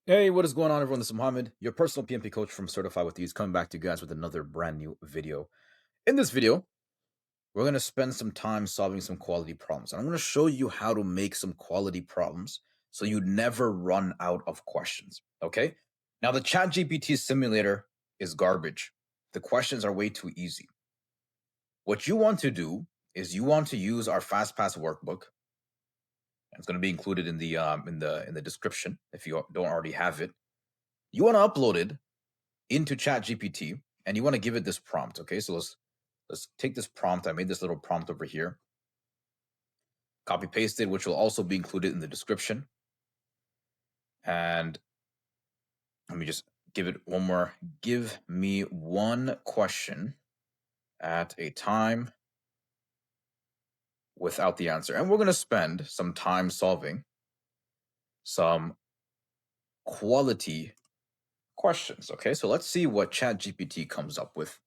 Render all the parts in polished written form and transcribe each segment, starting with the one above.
Hey, what is going on, everyone? This is Mohammed, your personal PMP coach from Certified with Ease, coming back to you guys with another brand new video. In this video, we're going to spend some time solving some quality problems. And I'm going to show you how to make some quality problems so you never run out of questions. Okay? Now, the ChatGPT simulator is garbage. The questions are way too easy. What you want to do is you want to use our FastPass workbook. It's going to be included in the description if you don't already have it. You want to upload it into ChatGPT and you want to give it this prompt. Okay, so let's take this prompt. I made this little prompt over here. Copy paste it, which will also be included in the description. And let me just give it one more. Give me one question at a time without the answer. And we're going to spend some time solving some quality questions. Okay, so let's see what ChatGPT comes up with.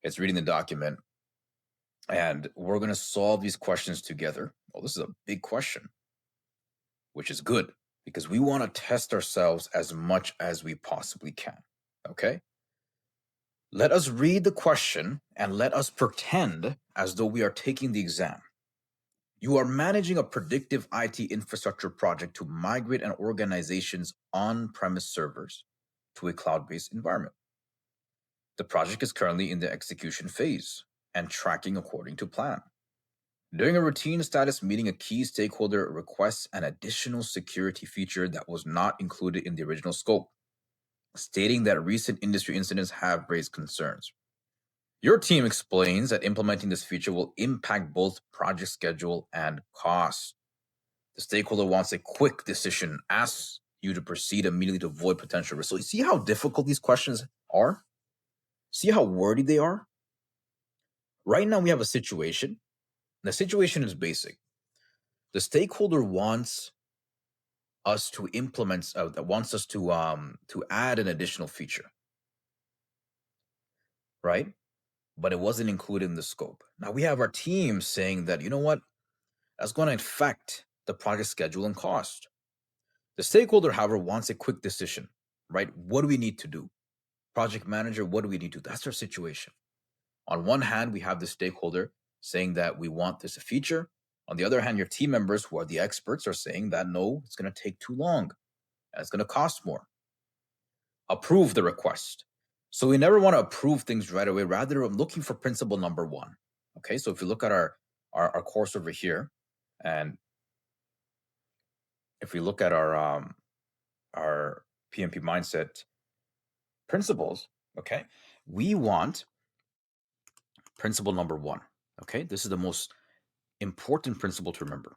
It's reading the document. And we're going to solve these questions together. Oh, this is a big question, which is good because we want to test ourselves as much as we possibly can. Okay? Let us read the question and let us pretend as though we are taking the exam. You are managing a predictive IT infrastructure project to migrate an organization's on-premise servers to a cloud-based environment. The project is currently in the execution phase and tracking according to plan. During a routine status meeting, a key stakeholder requests an additional security feature that was not included in the original scope, stating that recent industry incidents have raised concerns. Your team explains that implementing this feature will impact both project schedule and cost. The stakeholder wants a quick decision, asks you to proceed immediately to avoid potential risks. So you see how difficult these questions are? See how wordy they are? Right now we have a situation. The situation is basic. The stakeholder wants us to implement that wants us to add an additional feature, right? But it wasn't included in the scope. Now we have our team saying that, you know what, that's going to affect the project schedule and cost. The stakeholder, however, wants a quick decision, right? What do we need to do? Project manager, what do we need to do? That's our situation. On one hand, we have the stakeholder saying that we want this feature. On the other hand, your team members, who are the experts, are saying that no, it's going to take too long and it's going to cost more. Approve the request. So we never want to approve things right away. Rather, I'm looking for principle number one. Okay, so if you look at our course over here, and if we look at our PMP mindset principles, okay, we want principle number one. Okay, this is the most important principle to remember.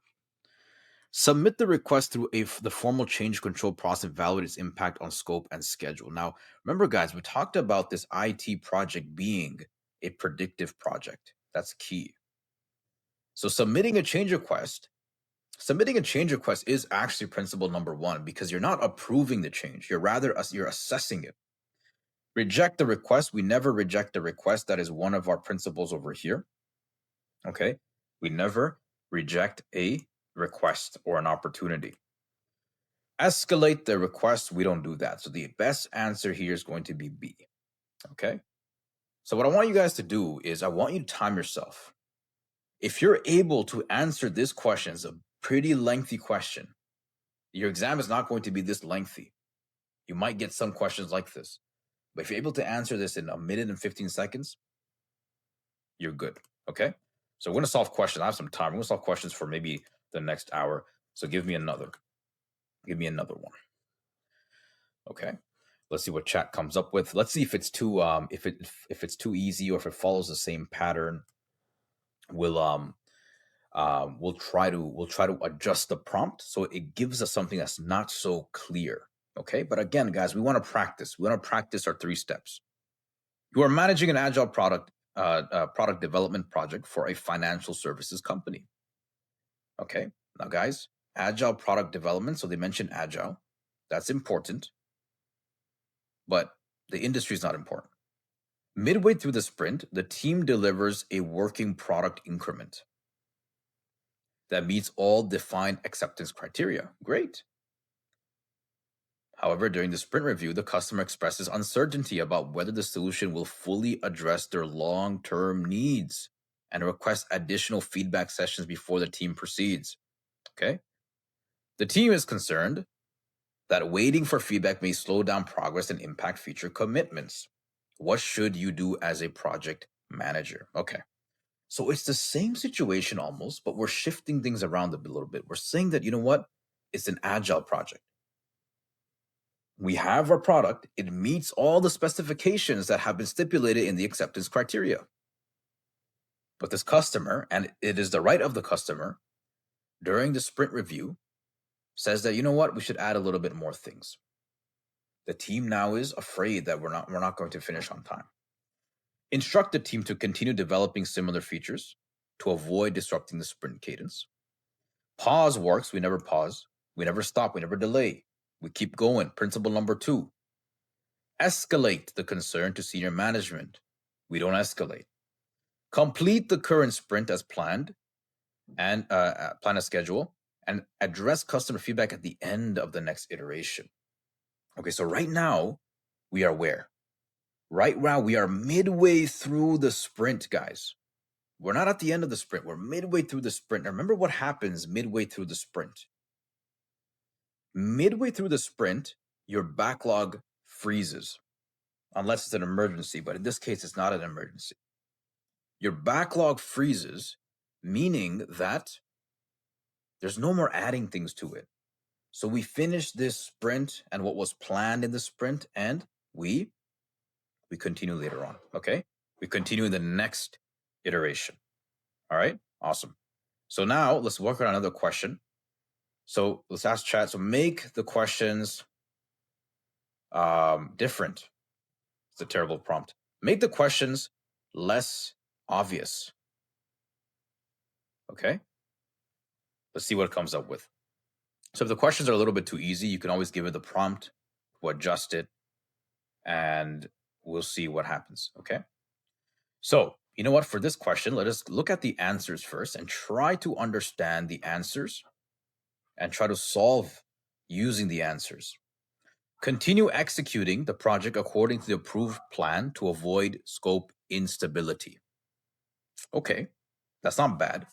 Submit the request through the formal change control process, evaluate its impact on scope and schedule. Now, remember, guys, we talked about this IT project being a predictive project. That's key. So submitting a change request is actually principle number one because you're not approving the change. You're assessing it. Reject the request. We never reject the request. That is one of our principles over here. Okay. We never reject a request or an opportunity. Escalate the request. We don't do that. So the best answer here is going to be B. Okay. So what I want you guys to do is I want you to time yourself. If you're able to answer this question, it's a pretty lengthy question. Your exam is not going to be this lengthy. You might get some questions like this. But if you're able to answer this in a minute and 15 seconds, you're good. Okay. So we're going to solve questions. I have some time. We're going to solve questions for maybe the next hour. So give me another. Give me another one. Okay. Let's see what chat comes up with. Let's see if it's too if it's too easy or if it follows the same pattern. We'll try to adjust the prompt so it gives us something that's not so clear. Okay. But again, guys, we want to practice. We want to practice our 3 steps. You are managing an agile product development project for a financial services company. Okay. Now, guys, agile product development. So they mentioned agile. That's important. But the industry is not important. Midway through the sprint, the team delivers a working product increment that meets all defined acceptance criteria. Great. However, during the sprint review, the customer expresses uncertainty about whether the solution will fully address their long-term needs and requests additional feedback sessions before the team proceeds. Okay? The team is concerned that waiting for feedback may slow down progress and impact future commitments. What should you do as a project manager? Okay. So it's the same situation almost, but we're shifting things around a little bit. We're saying that, you know what? It's an agile project. We have our product. It meets all the specifications that have been stipulated in the acceptance criteria. But this customer, and it is the right of the customer, during the sprint review, says that, you know what? We should add a little bit more things. The team now is afraid that we're not going to finish on time. Instruct the team to continue developing similar features to avoid disrupting the sprint cadence. Pause works. We never pause. We never stop. We never delay. We keep going. Principle number 2. Escalate the concern to senior management. We don't escalate. Complete the current sprint as planned and plan a schedule and address customer feedback at the end of the next iteration. Okay, so right now we are where? Right now we are midway through the sprint, guys. We're not at the end of the sprint. We're midway through the sprint. Now remember what happens midway through the sprint. Midway through the sprint, your backlog freezes, unless it's an emergency, but in this case, it's not an emergency. Your backlog freezes, meaning that there's no more adding things to it. So we finish this sprint and what was planned in the sprint, and we continue later on, okay? We continue in the next iteration. All right, awesome. So now let's work on another question. So let's ask chat. So make the questions different. It's a terrible prompt. Make the questions less obvious. Okay. Let's see what it comes up with. So if the questions are a little bit too easy, you can always give it the prompt to adjust it, and we'll see what happens. Okay. So you know what? For this question, let us look at the answers first and try to understand the answers and try to solve using the answers. Continue executing the project according to the approved plan to avoid scope instability. Okay, that's not bad.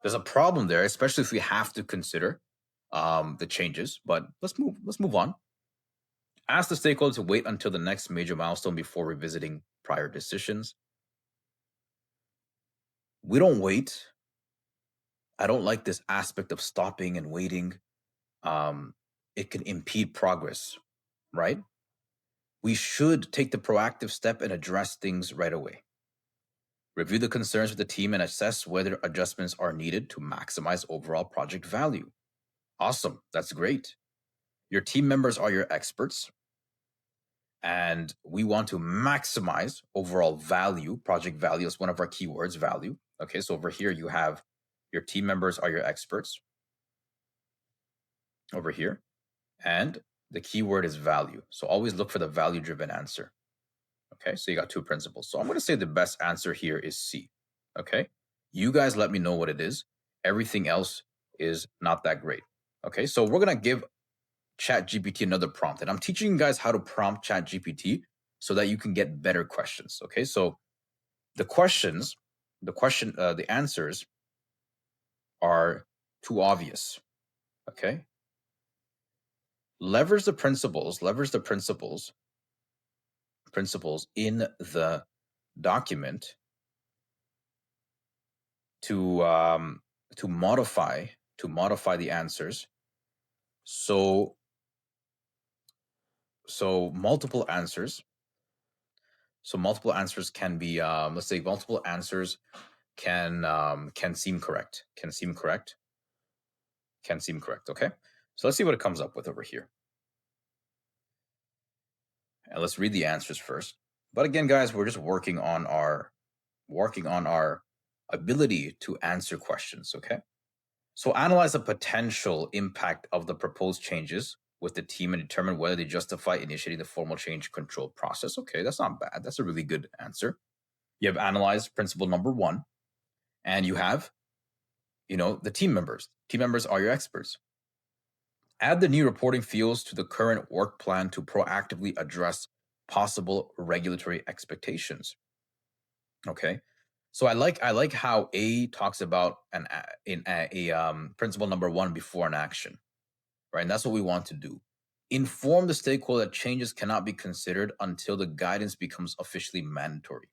There's a problem there, especially if we have to consider the changes, but let's move on. Ask the stakeholders to wait until the next major milestone before revisiting prior decisions. We don't wait. I don't like this aspect of stopping and waiting. It can impede progress, right? We should take the proactive step and address things right away. Review the concerns with the team and assess whether adjustments are needed to maximize overall project value. Awesome. That's great. Your team members are your experts, and we want to maximize overall value. Project value is one of our keywords, value. Okay, so over here you have your team members are your experts over here, and the keyword is value. So always look for the value-driven answer. Okay, so you got 2 principles. So I'm going to say the best answer here is C. Okay, you guys let me know what it is. Everything else is not that great. Okay, so we're going to give ChatGPT another prompt, and I'm teaching you guys how to prompt ChatGPT so that you can get better questions. Okay, so the answers are too obvious. Okay, leverage the principles in the document to modify the answers. So multiple answers. So multiple answers can be, let's say, multiple answers can seem correct. Can seem correct. Okay. So let's see what it comes up with over here. And let's read the answers first. But again, guys, we're just working on our ability to answer questions. Okay. So analyze the potential impact of the proposed changes with the team and determine whether they justify initiating the formal change control process. Okay, that's not bad. That's a really good answer. You have analyzed principle number 1, and you have, the team members. Team members are your experts. Add the new reporting fields to the current work plan to proactively address possible regulatory expectations. Okay. So I like how A talks about principle number one before an action, right? And that's what we want to do. Inform the stakeholder that changes cannot be considered until the guidance becomes officially mandatory.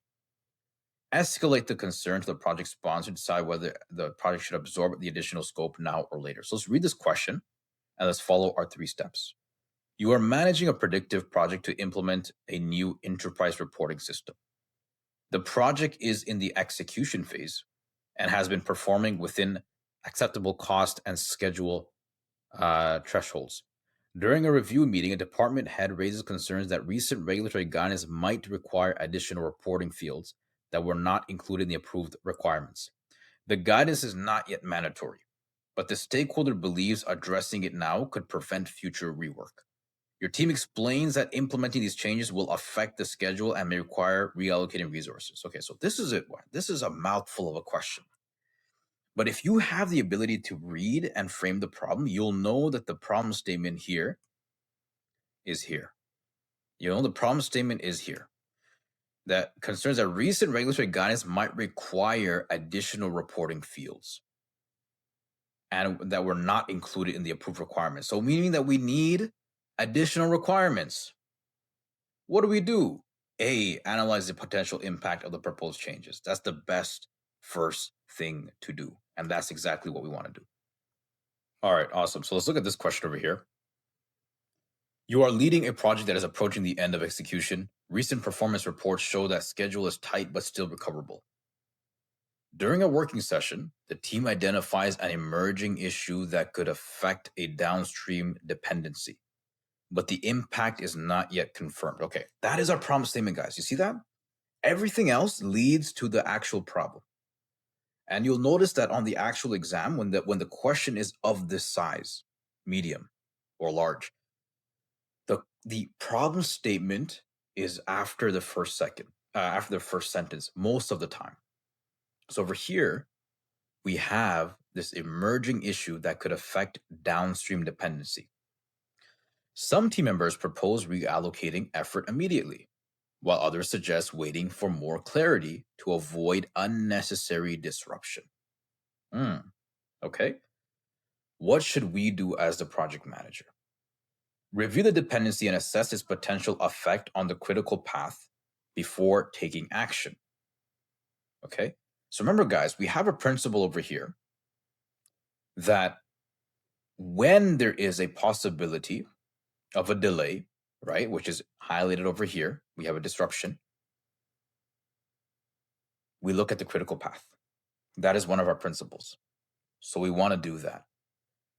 Escalate the concern to the project sponsor to decide whether the project should absorb the additional scope now or later. So let's read this question and let's follow our 3 steps. You are managing a predictive project to implement a new enterprise reporting system. The project is in the execution phase and has been performing within acceptable cost and schedule thresholds. During a review meeting, a department head raises concerns that recent regulatory guidance might require additional reporting fields that were not included in the approved requirements. The guidance is not yet mandatory, but the stakeholder believes addressing it now could prevent future rework. Your team explains that implementing these changes will affect the schedule and may require reallocating resources. Okay, so this is it. This is a mouthful of a question. But if you have the ability to read and frame the problem, you'll know that the problem statement here is here. The problem statement is here. That concerns that recent regulatory guidance might require additional reporting fields and that were not included in the approved requirements. So meaning that we need additional requirements. What do? A, analyze the potential impact of the proposed changes. That's the best first thing to do. And that's exactly what we want to do. All right, awesome. So let's look at this question over here. You are leading a project that is approaching the end of execution. Recent performance reports show that schedule is tight but still recoverable. During a working session, the team identifies an emerging issue that could affect a downstream dependency, but the impact is not yet confirmed. Okay, that is our problem statement, guys. You see that? Everything else leads to the actual problem. And you'll notice that on the actual exam, when the question is of this size, medium or large, the problem statement is after the first sentence most of the time. So over here, we have this emerging issue that could affect downstream dependency. Some team members propose reallocating effort immediately, while others suggest waiting for more clarity to avoid unnecessary disruption. Okay. What should we do as the project manager? Review the dependency and assess its potential effect on the critical path before taking action. Okay. So remember, guys, we have a principle over here that when there is a possibility of a delay, right, which is highlighted over here, we have a disruption, we look at the critical path. That is one of our principles. So we want to do that.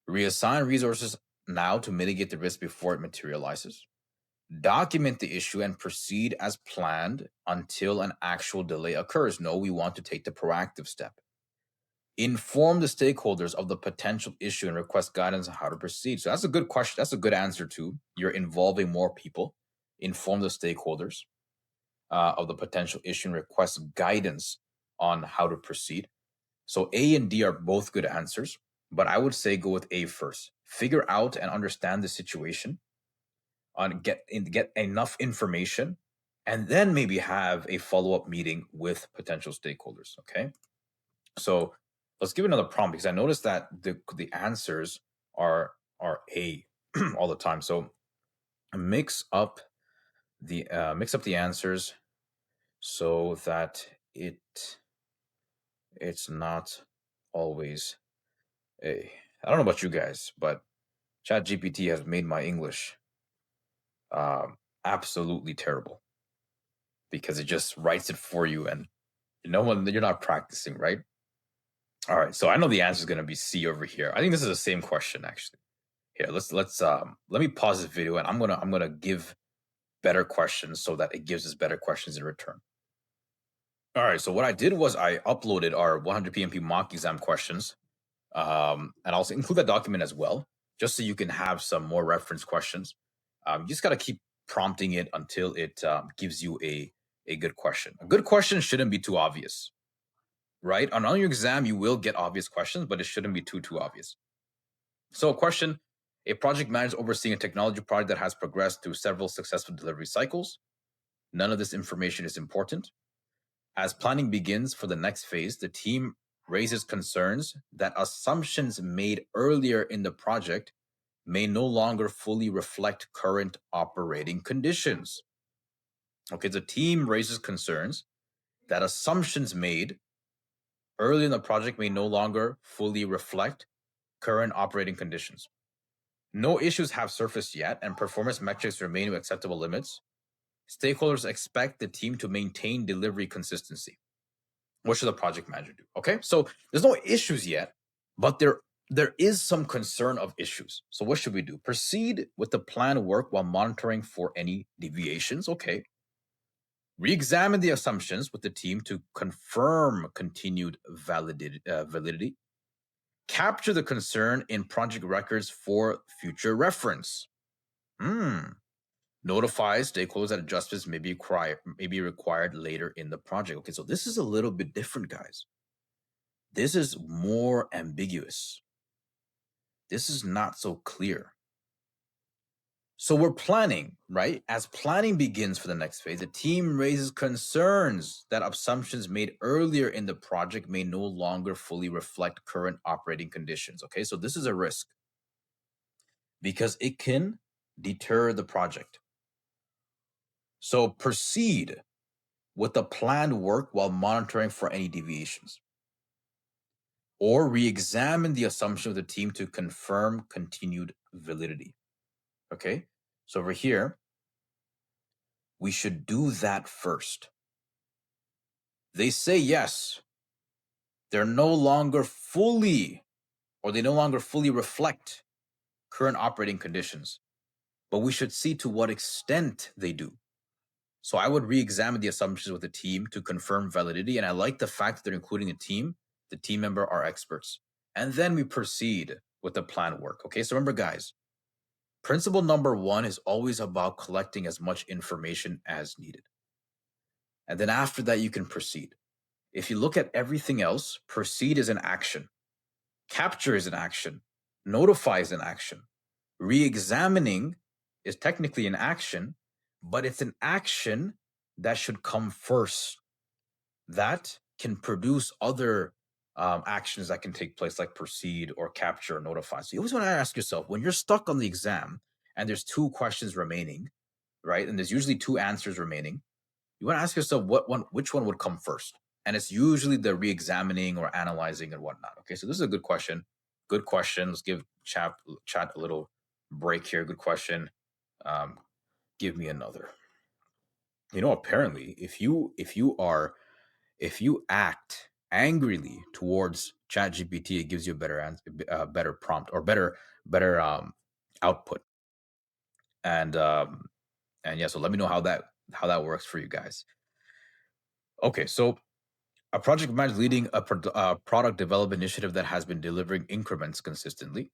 Reassign resources now to mitigate the risk before it materializes. Document the issue and proceed as planned until an actual delay occurs. No, we want to take the proactive step. Inform the stakeholders of the potential issue and request guidance on how to proceed. So that's a good question. That's a good answer too. You're involving more people. Inform the stakeholders of the potential issue and request guidance on how to proceed. So A and D are both good answers, but I would say go with A first. Figure out and understand the situation, get enough information, and then maybe have a follow-up meeting with potential stakeholders. Okay, so let's give another prompt because I noticed that the answers are A all the time. So mix up the answers so that it's not always A. I don't know about you guys, but ChatGPT has made my English absolutely terrible because it just writes it for you, and you're not practicing, right? All right, so I know the answer is going to be C over here. I think this is the same question actually. Here, let's let me pause this video, and I'm gonna give better questions so that it gives us better questions in return. All right, so what I did was I uploaded our 100 PMP mock exam questions, and also include that document as well, just so you can have some more reference questions. You just got to keep prompting it until it gives you a good question. A good question shouldn't be too obvious, right? On your exam, you will get obvious questions, but it shouldn't be too obvious. So a question A project manager overseeing a technology project that has progressed through several successful delivery cycles. None of this information is important. As planning begins for the next phase, the team raises concerns that assumptions made earlier in the project may no longer fully reflect current operating conditions. Okay, the team raises concerns that assumptions made early in the project may no longer fully reflect current operating conditions. No issues have surfaced yet, and performance metrics remain with acceptable limits. Stakeholders expect the team to maintain delivery consistency. What should the project manager do? Okay, so there's no issues yet, but there is some concern of issues. So what should we do? Proceed with the planned work while monitoring for any deviations. Okay. Re-examine the assumptions with the team to confirm continued validity. Capture the concern in project records for future reference. Notify stakeholders that adjustments may be required later in the project. Okay, so this is a little bit different, guys. This is more ambiguous. This is not so clear. So we're planning, right? As planning begins for the next phase, the team raises concerns that assumptions made earlier in the project may no longer fully reflect current operating conditions. Okay, so this is a risk because it can deter the project. So proceed with the planned work while monitoring for any deviations. Or re-examine the assumption of the team to confirm continued validity. Okay, so over here, we should do that first. They say yes, they no longer fully reflect current operating conditions, but we should see to what extent they do. So I would re-examine the assumptions with the team to confirm validity, and I like the fact that they're including the team member are experts. And then we proceed with the plan work. Okay, so remember, guys, principle number 1 is always about collecting as much information as needed. And then after that, you can proceed. If you look at everything else, proceed is an action. Capture is an action. Notify is an action. Re-examining is technically an action, but it's an action that should come first. That can produce other actions that can take place, like proceed or capture or notify. So you always want to ask yourself, when you're stuck on the exam and there's 2 questions remaining, right? And there's usually 2 answers remaining. You want to ask yourself which one would come first? And it's usually the re-examining or analyzing and whatnot. Okay, so this is a good question. Good question. Let's give chat a little break here. Good question. Give me another. Apparently, if you act angrily towards ChatGPT, it gives you a better prompt or better output. And yeah, so let me know how that works for you guys. Okay, so a project manager leading a product development initiative that has been delivering increments consistently.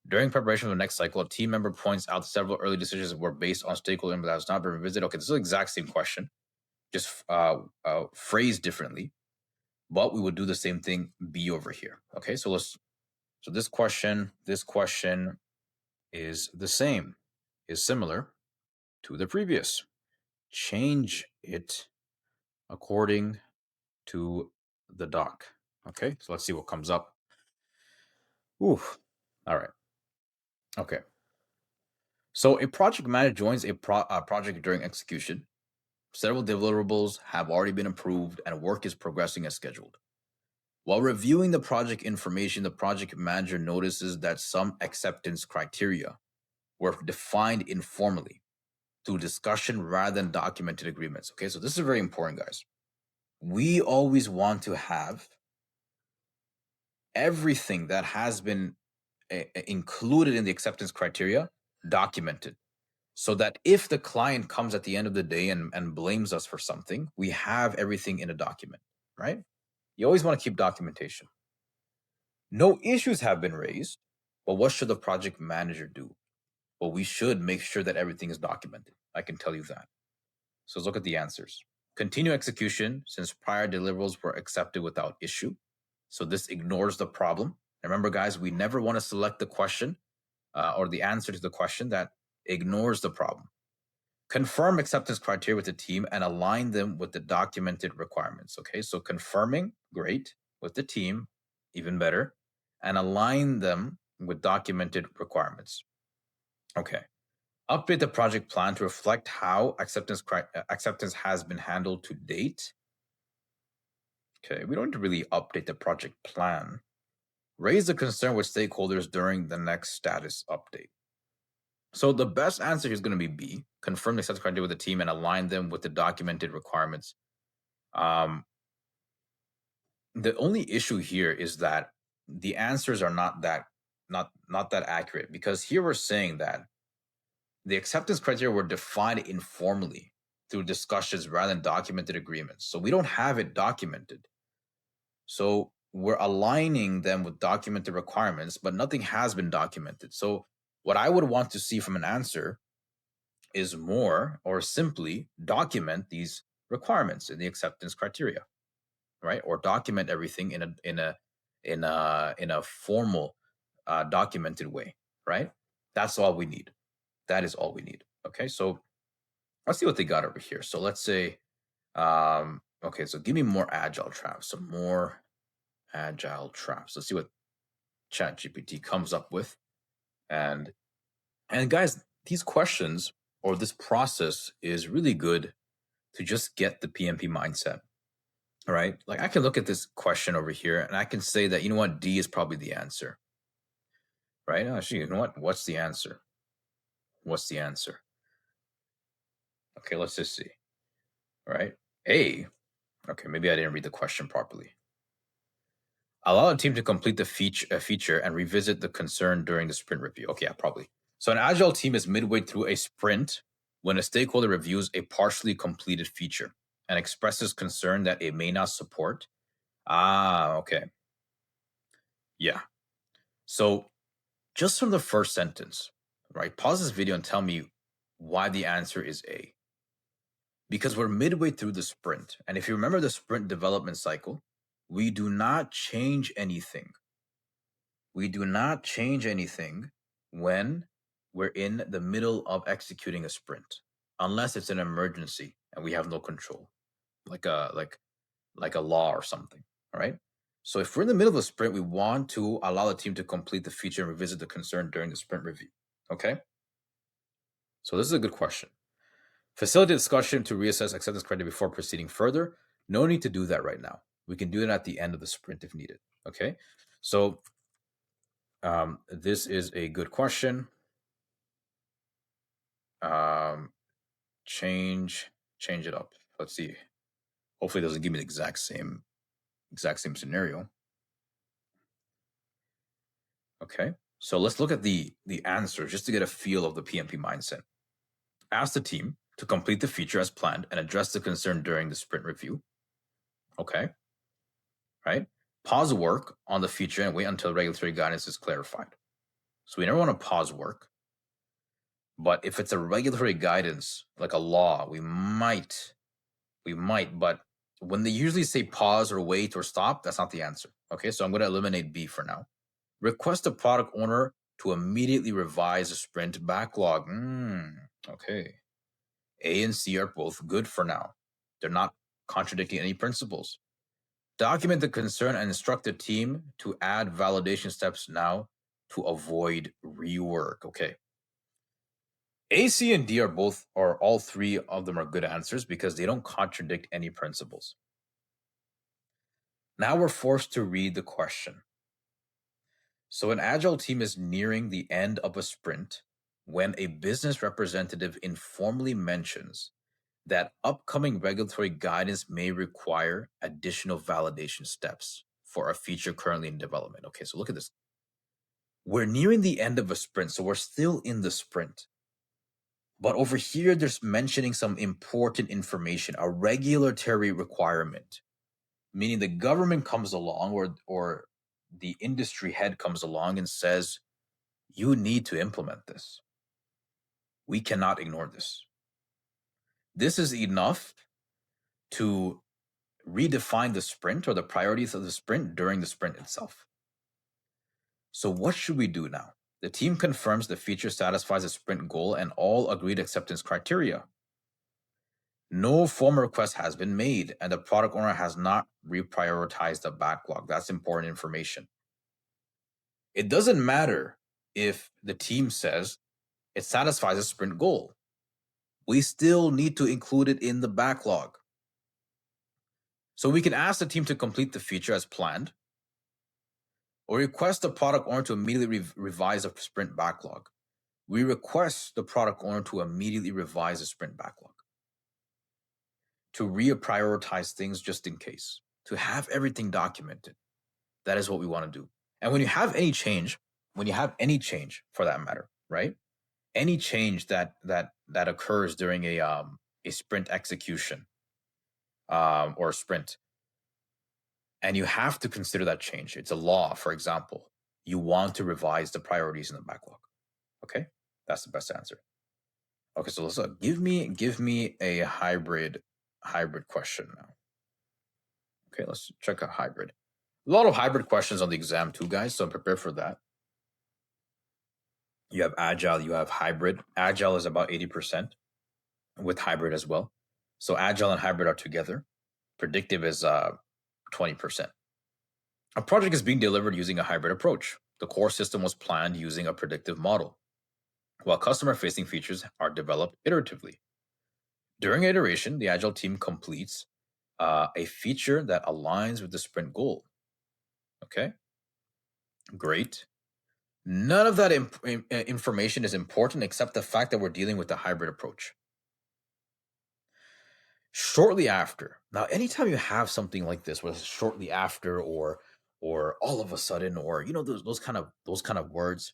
During preparation for the next cycle, a team member points out several early decisions that were based on stakeholder input that has not been revisited. Okay, this is the exact same question, just phrased differently, but we would do the same thing B over here. Okay, so this question is the same, is similar to the previous. Change it according to the doc. Okay, so let's see what comes up. Oof. All right. Okay. So a project manager joins a project during execution. Several deliverables have already been approved and work is progressing as scheduled. While reviewing the project information, the project manager notices that some acceptance criteria were defined informally through discussion rather than documented agreements. Okay, so this is very important, guys. We always want to have everything that has been included in the acceptance criteria documented, so that if the client comes at the end of the day and blames us for something, we have everything in a document, right? You always want to keep documentation. No issues have been raised, but what should the project manager do? Well, we should make sure that everything is documented. I can tell you that. So let's look at the answers. Continue execution since prior deliverables were accepted without issue. So this ignores the problem. Remember, guys, we never want to select the question or the answer to the question that ignores the problem. Confirm acceptance criteria with the team and align them with the documented requirements. Okay, so confirming, great, with the team, even better, and align them with documented requirements. Okay. Update the project plan to reflect how acceptance has been handled to date. Okay, we don't need to really update the project plan. Raise the concern with stakeholders during the next status update. So the best answer is going to be B. Confirm the acceptance criteria with the team and align them with the documented requirements. Um, the only issue here is that the answers are not that accurate, because here we're saying that the acceptance criteria were defined informally through discussions rather than documented agreements. So we don't have it documented. So we're aligning them with documented requirements, but nothing has been documented. So what I would want to see from an answer is more or simply document these requirements in the acceptance criteria, right? Or document everything in a formal documented way, right? That's all we need. That is all we need. Okay, so let's see what they got over here. So let's say, okay, so give me more agile traps, some more agile traps. Let's see what ChatGPT comes up with. And guys, these questions or this process is really good to just get the PMP mindset. All right. Like I can look at this question over here and I can say that, you know what, D is probably the answer. Right? Actually, you know what? What's the answer? What's the answer? Okay, let's just see. All right. A. Okay, maybe I didn't read the question properly. Allow a team to complete the feature and revisit the concern during the sprint review. Okay, yeah, probably. So an agile team is midway through a sprint when a stakeholder reviews a partially completed feature and expresses concern that it may not support. Ah, okay. Yeah. So just from the first sentence, right? Pause this video and tell me why the answer is A. Because we're midway through the sprint. And if you remember the sprint development cycle, we do not change anything. We do not change anything when we're in the middle of executing a sprint, unless it's an emergency and we have no control, like a law or something. All right. So if we're in the middle of a sprint, we want to allow the team to complete the feature and revisit the concern during the sprint review. Okay. So this is a good question. Facilitate discussion to reassess acceptance criteria before proceeding further. No need to do that right now. We can do it at the end of the sprint if needed. Okay. So this is a good question. Change it up. Let's see. Hopefully it doesn't give me the exact same scenario. Okay. So let's look at the answer just to get a feel of the PMP mindset. Ask the team to complete the feature as planned and address the concern during the sprint review. Okay. Right. Pause work on the feature and wait until regulatory guidance is clarified. So we never want to pause work. But if it's a regulatory guidance, like a law, we might, but when they usually say pause or wait or stop, that's not the answer. Okay, so I'm going to eliminate B for now. Request the product owner to immediately revise the sprint backlog. Okay. A and C are both good for now. They're not contradicting any principles. Document the concern and instruct the team to add validation steps now to avoid rework. Okay. A, C, and D are all three of them are good answers because they don't contradict any principles. Now we're forced to read the question. So an agile team is nearing the end of a sprint when a business representative informally mentions that upcoming regulatory guidance may require additional validation steps for a feature currently in development. Okay, so look at this. We're nearing the end of a sprint, so we're still in the sprint. But over here, there's mentioning some important information, a regulatory requirement, meaning the government comes along or the industry head comes along and says, you need to implement this. We cannot ignore this. This is enough to redefine the sprint or the priorities of the sprint during the sprint itself. So what should we do now? The team confirms the feature satisfies the sprint goal and all agreed acceptance criteria. No formal request has been made, and the product owner has not reprioritized the backlog. That's important information. It doesn't matter if the team says it satisfies a sprint goal. We still need to include it in the backlog. So we can ask the team to complete the feature as planned, or request the product owner to immediately revise the sprint backlog. We request the product owner to immediately revise the sprint backlog, to reprioritize things just in case, to have everything documented. That is what we want to do. And when you have any change for that matter, right? Any change that occurs during a sprint execution or a sprint, and you have to consider that change. It's a law, for example. You want to revise the priorities in the backlog. Okay, that's the best answer. Okay, so let's give me a hybrid question now. Okay, let's check a hybrid. A lot of hybrid questions on the exam too, guys. So prepare for that. You have Agile, you have hybrid. Agile is about 80% with hybrid as well. So Agile and hybrid are together. Predictive is 20%. A project is being delivered using a hybrid approach. The core system was planned using a predictive model, while customer-facing features are developed iteratively. During iteration, the Agile team completes a feature that aligns with the sprint goal. Okay, great. None of that information is important except the fact that we're dealing with a hybrid approach. Shortly after, now anytime you have something like this, whether it's shortly after or all of a sudden, or those kind of words,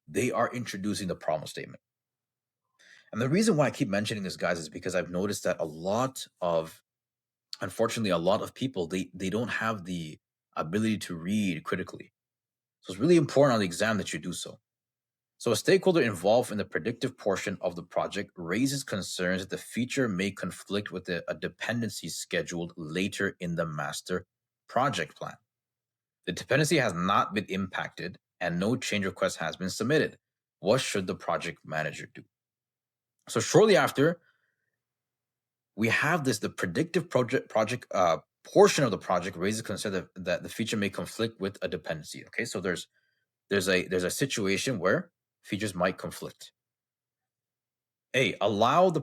they are introducing the problem statement. And the reason why I keep mentioning this, guys, is because I've noticed that unfortunately, a lot of people, they don't have the ability to read critically. So it's really important on the exam that you do so. So a stakeholder involved in the predictive portion of the project raises concerns that the feature may conflict with a dependency scheduled later in the master project plan. The dependency has not been impacted and no change request has been submitted. What should the project manager do? So shortly after, we have the predictive project portion of the project raises concern that the feature may conflict with a dependency. Okay, so there's a situation where features might conflict. A, allow the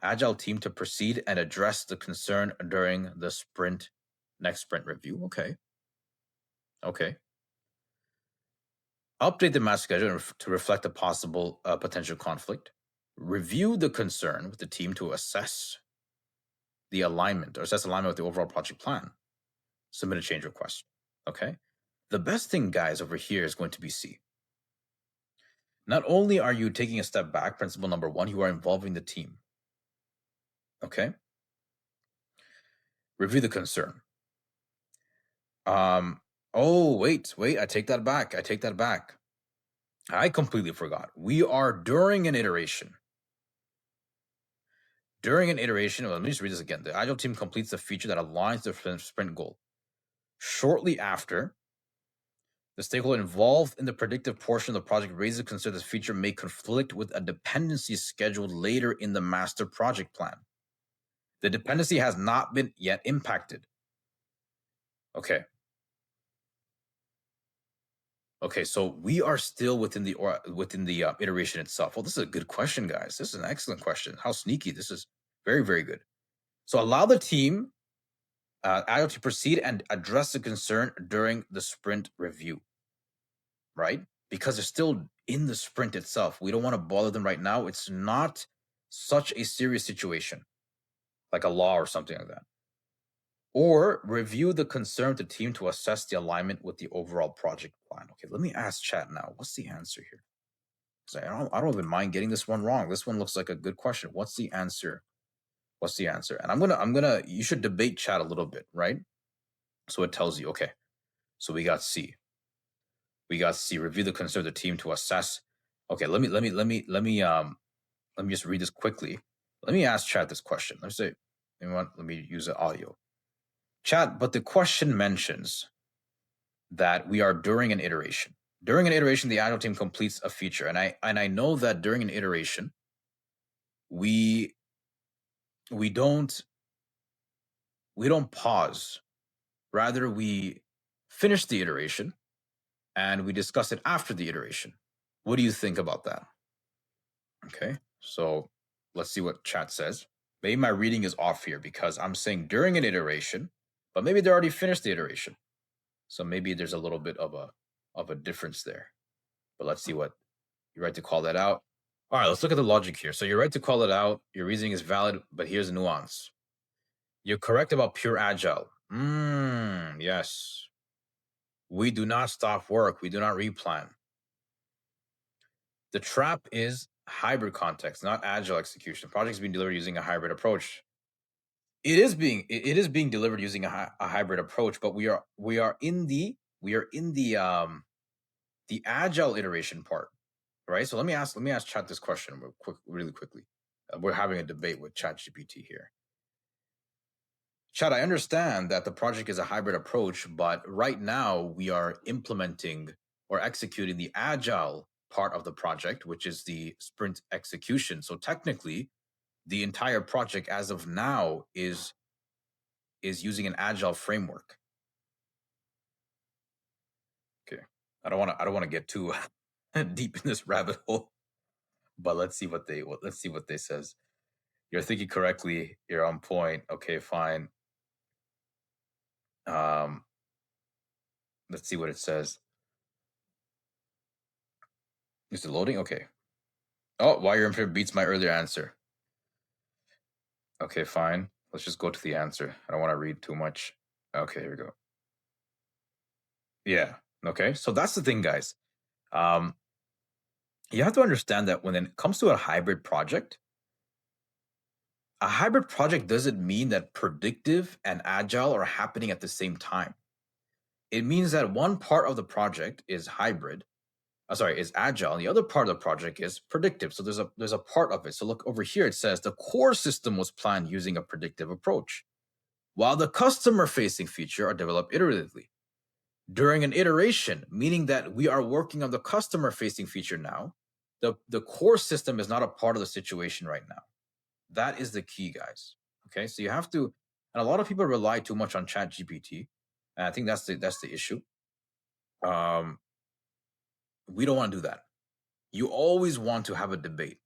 agile team to proceed and address the concern during the next sprint review. Okay. Update the master schedule to reflect a possible potential conflict. Review the concern with the team to assess alignment with the overall project plan. Submit a change request. Okay. The best thing, guys, over here is going to be C. Not only are you taking a step back, principle number 1, you are involving the team. Okay. Review the concern. Oh, wait, I take that back. I completely forgot. We are during an iteration. Well, let me just read this again. The Agile team completes the feature that aligns the sprint goal. Shortly after, the stakeholder involved in the predictive portion of the project raises concern this feature may conflict with a dependency scheduled later in the master project plan. The dependency has not been yet impacted. Okay, so we are still within the iteration itself. Well, this is a good question, guys. This is an excellent question. How sneaky. This is very, very good. So allow the team Agile to proceed and address the concern during the sprint review, right? Because they're still in the sprint itself. We don't want to bother them right now. It's not such a serious situation, like a law or something like that. Or review the concern of the team to assess the alignment with the overall project plan. Okay, let me ask chat now. What's the answer here? Because I don't even mind getting this one wrong. This one looks like a good question. What's the answer? And I'm gonna. You should debate chat a little bit, right? So it tells you. Okay, so we got C. Review the concern of the team to assess. Okay, let me just read this quickly. Let me ask chat this question. Let me use the audio. Chat, but the question mentions that we are during an iteration. During an iteration, the Agile team completes a feature. And I know that during an iteration, we don't pause. Rather, we finish the iteration and we discuss it after the iteration. What do you think about that? Okay, so let's see what chat says. Maybe my reading is off here because I'm saying during an iteration, but maybe they already finished the iteration. So maybe there's a little bit of a difference there. But let's see what you're right to call that out. All right, let's look at the logic here. So you're right to call it out. Your reasoning is valid, but here's a nuance. You're correct about pure agile. Yes. We do not stop work. We do not replan. The trap is hybrid context, not agile execution. Projects being delivered using a hybrid approach. It is being delivered using a hybrid approach, but we are in the agile iteration part, right? So let me ask chat this question really quickly. We're having a debate with ChatGPT here. Chad, I understand that the project is a hybrid approach, but right now we are implementing or executing the agile part of the project, which is the sprint execution. So technically, the entire project as of now is using an agile framework. Okay. I don't want to get too deep in this rabbit hole, but let's see what they says. You're thinking correctly, you're on point. Okay, fine. Let's see what it says. Is it loading? Okay. Oh, why your infinite beats my earlier answer. Okay, fine. Let's just go to the answer. I don't want to read too much. Okay, here we go. Yeah. Okay. So that's the thing, guys. You have to understand that when it comes to a hybrid project doesn't mean that predictive and agile are happening at the same time. It means that one part of the project is hybrid, is agile, and the other part of the project is predictive. So there's a part of it. So look over here, it says the core system was planned using a predictive approach, while the customer-facing feature are developed iteratively. During an iteration, meaning that we are working on the customer-facing feature now, the core system is not a part of the situation right now. That is the key, guys. Okay, so you have to, and a lot of people rely too much on ChatGPT, and I think that's the issue. We don't want to do that. You always want to have a debate.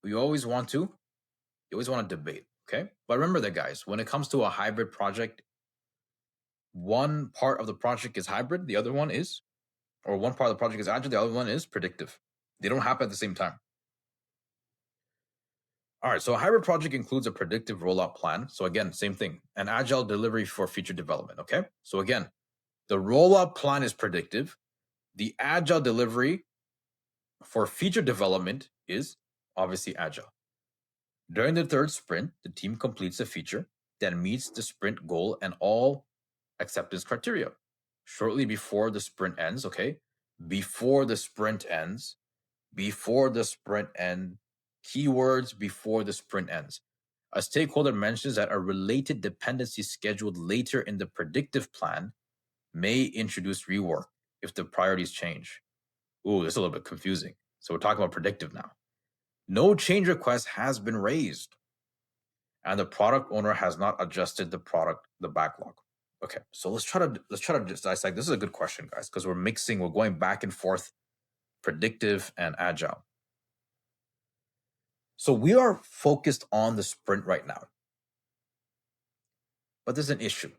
You always want to debate. Okay, but remember that, guys. When it comes to a hybrid project, one part of the project is hybrid, the other one is, or one part of the project is agile, the other one is predictive. They don't happen at the same time. All right, so a hybrid project includes a predictive rollout plan. So again, same thing, an agile delivery for feature development. Okay, so again, the rollout plan is predictive. The agile delivery for feature development is obviously agile. During the third sprint, the team completes a feature that meets the sprint goal and all acceptance criteria. Shortly before the sprint ends, okay? Before the sprint ends, keywords before the sprint ends. A stakeholder mentions that a related dependency scheduled later in the predictive plan may introduce rework if the priorities change. Ooh, this is a little bit confusing. So we're talking about predictive now. No change request has been raised, and the product owner has not adjusted the backlog. Okay, so let's try to just dissect. This is a good question, guys, because we're going back and forth, predictive and agile. So we are focused on the sprint right now, but there's an issue.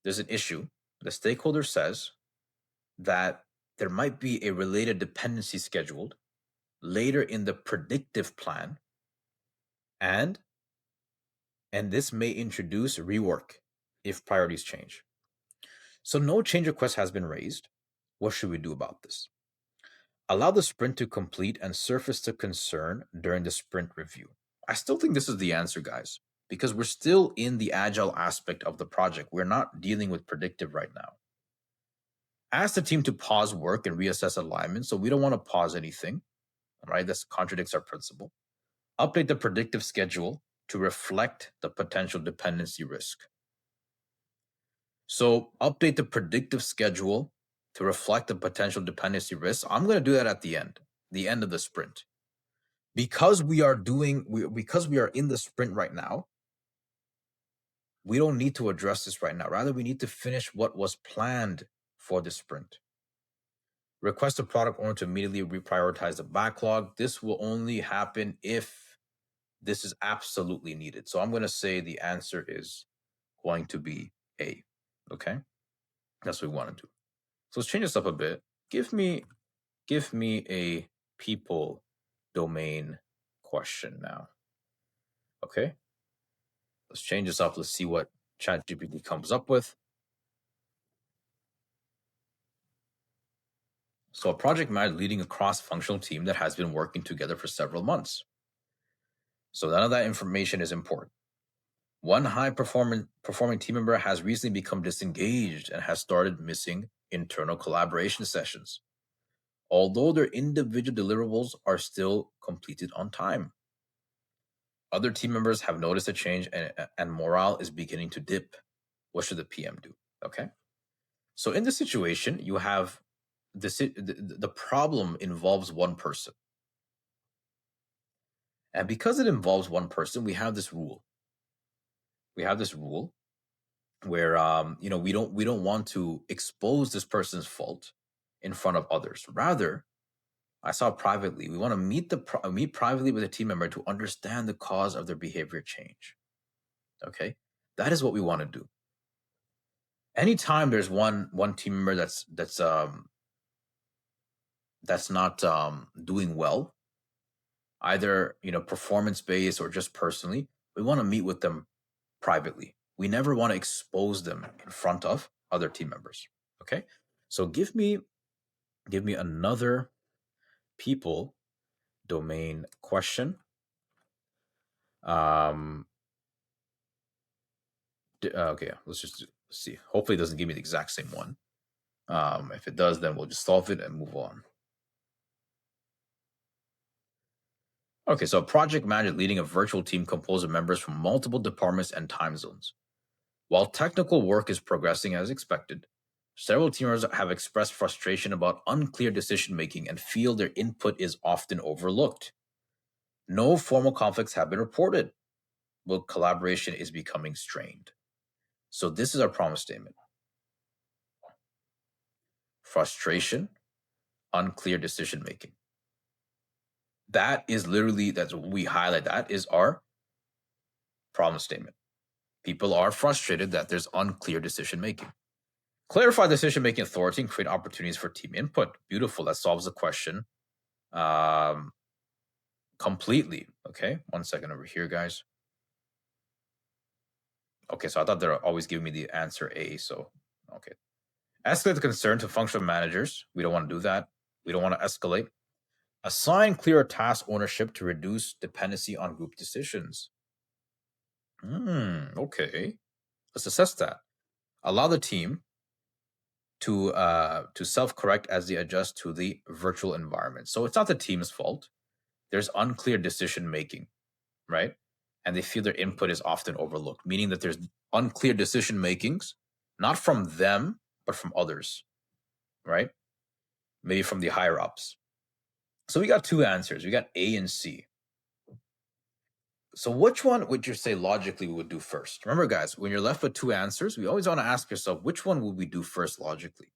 The stakeholder says that there might be a related dependency scheduled later in the predictive plan, and this may introduce rework if priorities change. So no change request has been raised. What should we do about this? Allow the sprint to complete and surface the concern during the sprint review. I still think this is the answer, guys, because we're still in the agile aspect of the project. We're not dealing with predictive right now. Ask the team to pause work and reassess alignment. So we don't want to pause anything, right? This contradicts our principle. Update the predictive schedule to reflect the potential dependency risk. So update the predictive schedule to reflect the potential dependency risks. I'm going to do that at the end of the sprint. Because we are in the sprint right now, we don't need to address this right now. Rather, we need to finish what was planned for the sprint. Request the product owner to immediately reprioritize the backlog. This will only happen if this is absolutely needed. So I'm going to say the answer is going to be A. Okay, that's what we want to do. So let's change this up a bit. Give me a people domain question now. Okay, let's change this up. Let's see what ChatGPT comes up with. So a project manager leading a cross-functional team that has been working together for several months. So none of that information is important. One high-performing team member has recently become disengaged and has started missing internal collaboration sessions, although their individual deliverables are still completed on time. Other team members have noticed a change and morale is beginning to dip. What should the PM do? Okay. So in this situation, you have the problem involves one person. And because it involves one person, we have this rule. Where we don't want to expose this person's fault in front of others. Rather, I saw privately. We want to meet privately with a team member to understand the cause of their behavior change. Okay, that is what we want to do. Anytime there's one team member that's not doing well, either performance based or just personally, we want to meet with them privately. We never want to expose them in front of other team members. Okay, so give me another people domain question. Okay, let's see. Hopefully, it doesn't give me the exact same one. If it does, then we'll just solve it and move on. Okay, so a project manager leading a virtual team composed of members from multiple departments and time zones. While technical work is progressing as expected, several team members have expressed frustration about unclear decision making and feel their input is often overlooked. No formal conflicts have been reported, but collaboration is becoming strained. So this is our promise statement. Frustration, unclear decision making. That's what we highlight. That is our promise statement. People are frustrated that there's unclear decision making. Clarify decision-making authority and create opportunities for team input. Beautiful. That solves the question completely. Okay. 1 second over here, guys. Okay. So I thought they're always giving me the answer A. So, okay. Escalate the concern to functional managers. We don't want to do that. We don't want to escalate. Assign clear task ownership to reduce dependency on group decisions. Okay. Let's assess that. Allow the team to self-correct as they adjust to the virtual environment. So it's not the team's fault. There's unclear decision making, right? And they feel their input is often overlooked, meaning that there's unclear decision makings, not from them, but from others, right? Maybe from the higher ups. So we got two answers. We got A and C. So which one would you say logically we would do first? Remember, guys, when you're left with two answers, we always want to ask yourself, which one would we do first logically?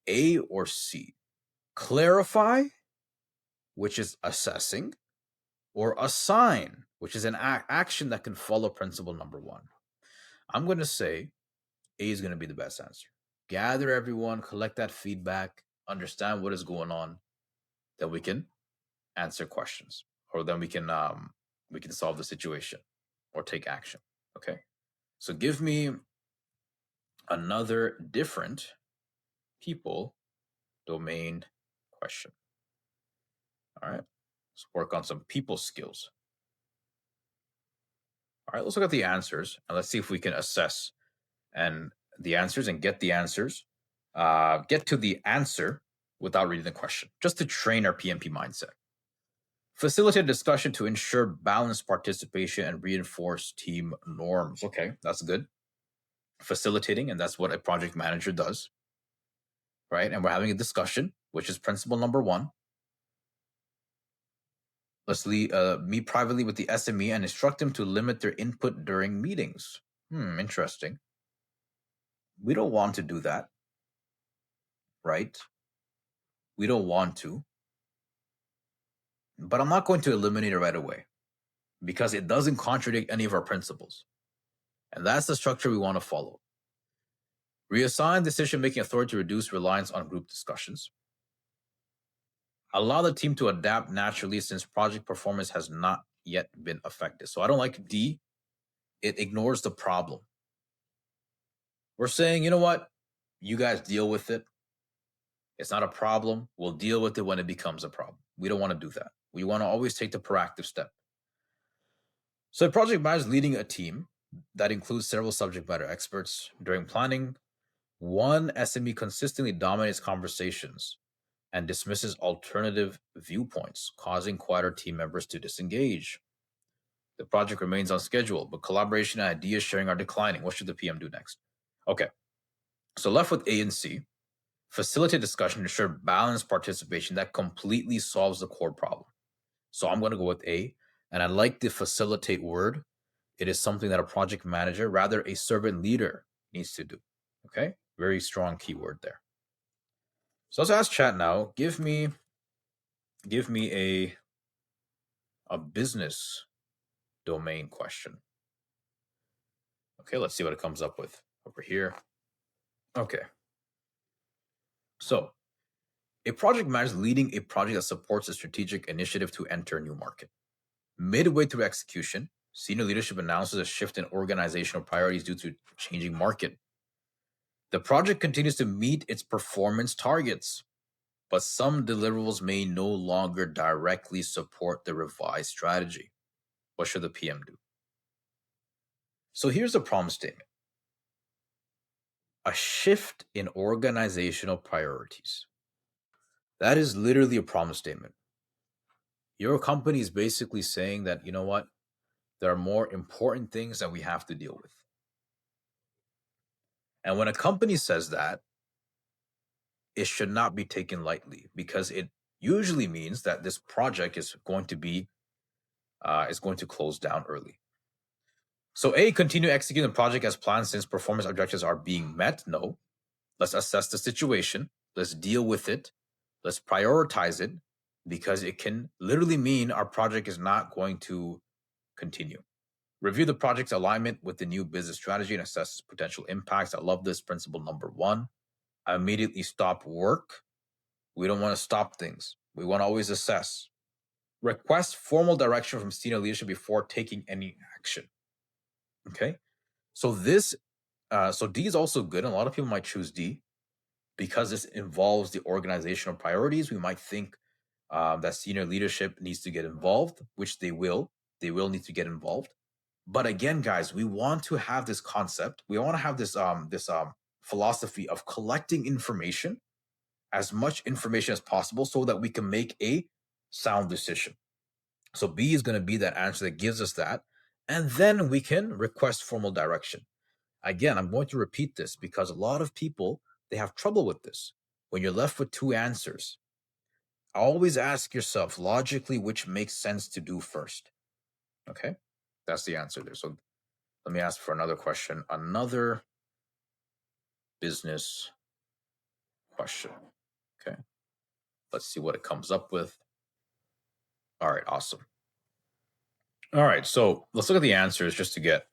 A or C? Clarify, which is assessing, or assign, which is an action that can follow principle number one. I'm going to say A is going to be the best answer. Gather everyone, collect that feedback, understand what is going on, then we can answer questions, or then we can solve the situation or take action. Okay, so give me another different people domain question. All right, let's work on some people skills. All right, let's look at the answers and let's see if we can assess and the answers and get the answers. Get to the answer without reading the question, just to train our PMP mindset. Facilitate discussion to ensure balanced participation and reinforce team norms. Okay, that's good. facilitating, and that's what a project manager does, right? And we're having a discussion, which is principle number one. Let's meet privately with the SME and instruct them to limit their input during meetings. Interesting. We don't want to do that, right? We don't want to. But I'm not going to eliminate it right away because it doesn't contradict any of our principles. And that's the structure we want to follow. Reassign decision-making authority to reduce reliance on group discussions. Allow the team to adapt naturally since project performance has not yet been affected. So I don't like D. It ignores the problem. We're saying, you know what? You guys deal with it. It's not a problem. We'll deal with it when it becomes a problem. We don't want to do that. We want to always take the proactive step. So a project manager is leading a team that includes several subject matter experts. During planning, one SME consistently dominates conversations and dismisses alternative viewpoints, causing quieter team members to disengage. The project remains on schedule, but collaboration and idea sharing are declining. What should the PM do next? Okay, so left with A and C, facilitate discussion to ensure balanced participation that completely solves the core problem. So I'm going to go with A, and I like the facilitate word. It is something that a project manager, rather a servant leader, needs to do. Okay, very strong keyword there. So let's ask chat now. Give me a business domain question. Okay, let's see what it comes up with over here. Okay. So, a project manager is leading a project that supports a strategic initiative to enter a new market. Midway through execution, senior leadership announces a shift in organizational priorities due to changing market. The project continues to meet its performance targets, but some deliverables may no longer directly support the revised strategy. What should the PM do? So here's the problem statement. A shift in organizational priorities. That is literally a problem statement. Your company is basically saying that, you know what, there are more important things that we have to deal with. And when a company says that, it should not be taken lightly because it usually means that this project is going to close down early. So A, continue executing the project as planned since performance objectives are being met. No. Let's assess the situation. Let's deal with it. Let's prioritize it because it can literally mean our project is not going to continue. Review the project's alignment with the new business strategy and assess its potential impacts. I love this principle number one. I immediately stop work. We don't want to stop things. We want to always assess. Request formal direction from senior leadership before taking any action. Okay. So so D is also good. And a lot of people might choose D because this involves the organizational priorities. We might think that senior leadership needs to get involved, which they will. They will need to get involved. But again, guys, we want to have this concept. We want to have this philosophy of collecting information, as much information as possible, so that we can make a sound decision. So B is going to be that answer that gives us that, and then we can request formal direction. Again, I'm going to repeat this because a lot of people, they have trouble with this. When you're left with two answers, always ask yourself logically which makes sense to do first. Okay, that's the answer there. So let me ask for another question. Another business question. Okay. Let's see what it comes up with. All right, awesome. All right, so let's look at the answers just to get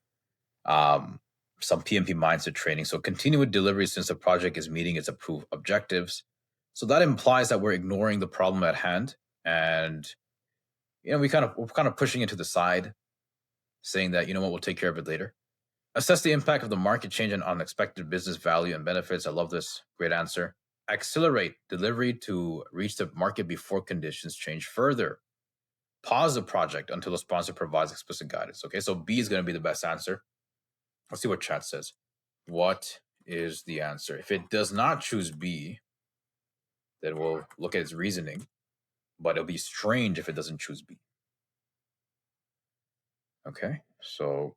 some PMP mindset training. So continue with delivery since the project is meeting its approved objectives. So that implies that we're ignoring the problem at hand, and we're kind of pushing it to the side, saying that we'll take care of it later. Assess the impact of the market change and unexpected business value and benefits. I love this. Great answer. Accelerate delivery to reach the market before conditions change further. Pause the project until the sponsor provides explicit guidance. Okay, so B is going to be the best answer. Let's see what chat says. What is the answer? If it does not choose B, then we'll look at its reasoning, but it'll be strange if it doesn't choose B. Okay, so,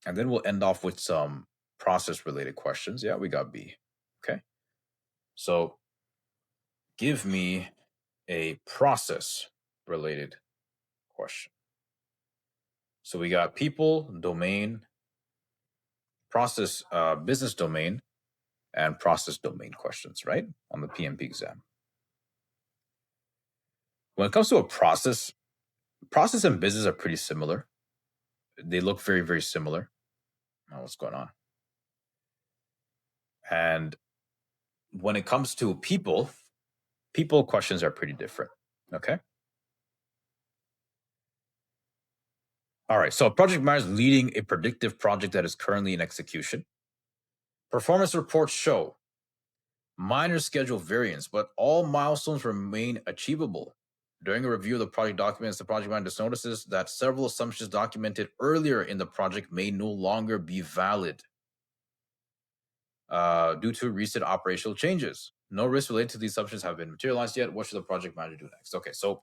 and then we'll end off with some process related questions. Yeah, we got B. Okay. So give me a process related question. So we got people, domain, process, business domain, and process domain questions, right? On the PMP exam. When it comes to a process and business are pretty similar. They look very, very similar. Oh, what's going on? And when it comes to people questions are pretty different. Okay. All right. So a project manager is leading a predictive project that is currently in execution. Performance reports show minor schedule variance, but all milestones remain achievable. During a review of the project documents, the project manager notices that several assumptions documented earlier in the project may no longer be valid due to recent operational changes. No risks related to these assumptions have been materialized yet. What should the project manager do next? Okay, so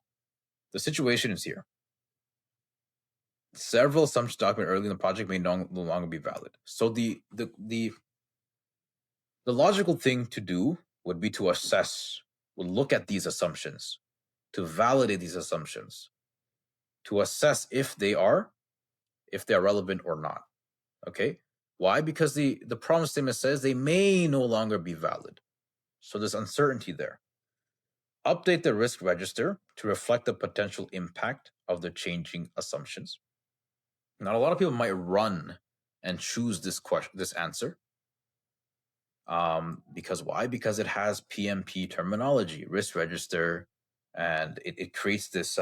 the situation is here. Several assumptions documented early in the project may no longer be valid. So the logical thing to do would be to look at these assumptions, to validate these assumptions, to assess if they are relevant or not. Okay? Why? Because the problem statement says they may no longer be valid. So there's uncertainty there. Update the risk register to reflect the potential impact of the changing assumptions. Now, a lot of people might run and choose this answer. Because why? Because it has PMP terminology, risk register, and it creates this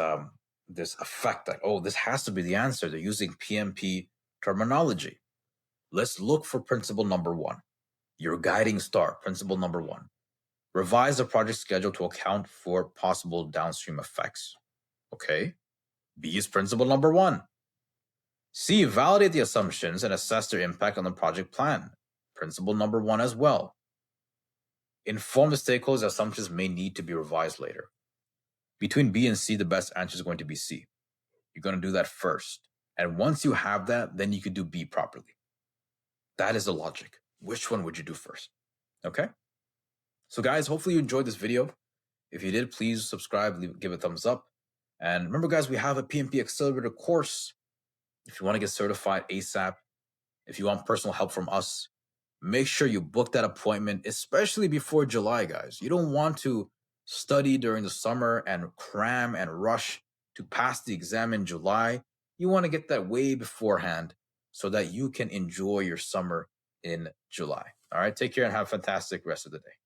this effect that, oh, this has to be the answer. They're using PMP terminology. Let's look for principle number 1, your guiding star. Principle number 1: revise the project schedule to account for possible downstream effects. Okay. B is principle number 1. C, validate the assumptions and assess their impact on the project plan. Principle number 1 as well. Inform the stakeholders that assumptions may need to be revised later. Between B and C, the best answer is going to be C. You're going to do that first. And once you have that, then you can do B properly. That is the logic. Which one would you do first? Okay? So guys, hopefully you enjoyed this video. If you did, please subscribe, give a thumbs up. And remember, guys, we have a PMP Accelerator course. If you want to get certified ASAP, if you want personal help from us, make sure you book that appointment, especially before July, guys. You don't want to study during the summer and cram and rush to pass the exam in July. You want to get that way beforehand so that you can enjoy your summer in July. All right, take care and have a fantastic rest of the day.